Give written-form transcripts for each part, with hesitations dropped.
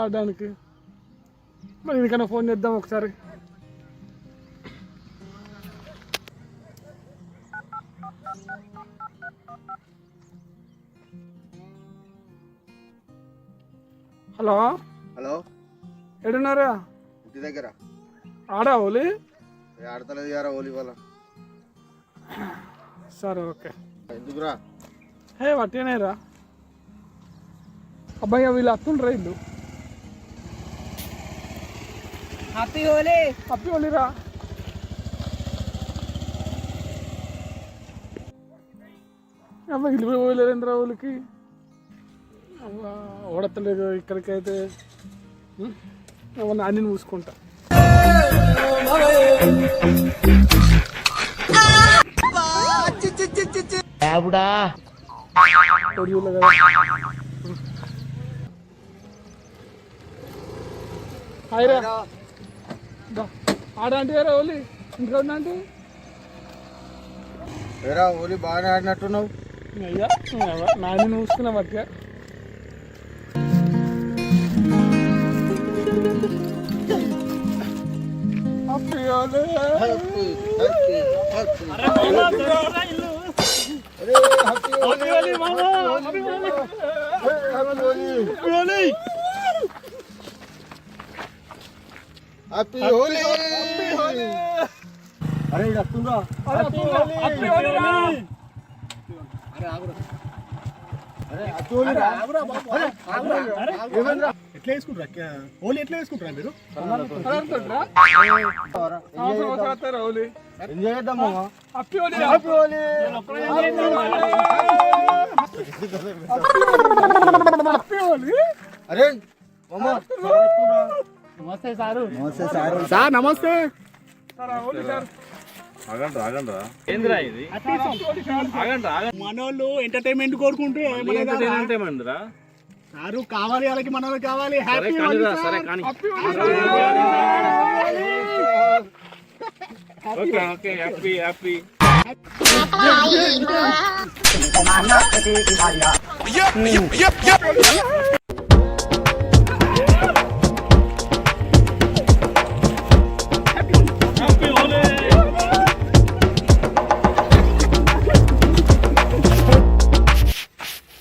ఆడడానికి. మరి ఎందుకన్నా ఫోన్ చేద్దాం ఒకసారి. హలో హలో, ఎడున్నారా? ఇంటి దగ్గర. ఆడా ఓలి? ఆడతలేదు యారా ఓలి వాళ్ళ. సరే ఓకే. ఎందుకురా? హే వట్టేనేరా అబ్బాయి, వీళ్ళు అత్తుండ్రా ఇల్లు. హ్యాపీ హోలీ. హ్యాపీ హోలీరా. అమ్మ ఇల్లు పోయలేదండి రావులకి. ఓడతలేదు ఇక్కడికైతే. నాని మూసుకుంటా. ఆడంటే ఓలి ఇంట్లో అంటే వేరా ఓలి బాగానే ఆడినట్టున్నావు. అయ్యా నాని మూసుకున్నా మధ్య. హ్యాపీ హోలీ. అరే ఇది వస్తుందా? ఎట్లా వేసుకుంటారా హోలీ? ఎట్లా వేసుకుంటారా మీరు? ఎంజాయ్ చేద్దాం. అరే నమస్తే సారు. నమస్తే సారు. సార్ నమస్తే. మనోళ్ళు ఎంటర్టైన్మెంట్ కోరుకుంటే సారు కావాలి, వాళ్ళకి మనోళ్ళు కావాలి. Happy Holi sir.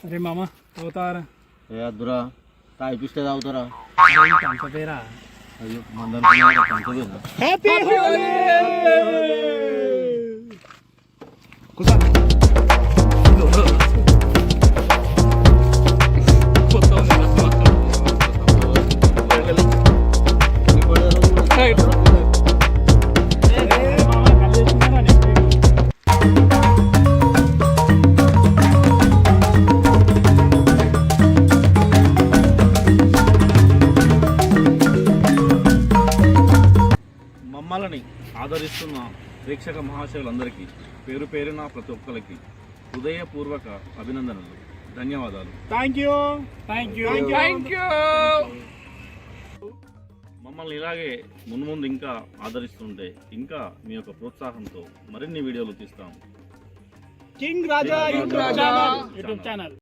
అరే మామ అవుతారా? ఏ అద్దురా, తాగిపిస్తే తాగుతారా? పేరా అయ్యో మందనుకున్నా. హ్యాపీ హోలీ. మమ్మల్ని ఆదరిస్తున్న ప్రేక్షక మహాశయులందరికీ పేరు పేరున ప్రతి ఒక్కరికి హృదయపూర్వక అభినందనలు, ధన్యవాదాలు. Thank you. మమ్మల్ని ఇలాగే మున్ముందు ఇంకా ఆదరిస్తుంటే ఇంకా మీ యొక్క ప్రోత్సాహంతో మరిన్ని వీడియోలు తీస్తాం. కింగ్ రాజా యూట్యూబ్ ఛానల్.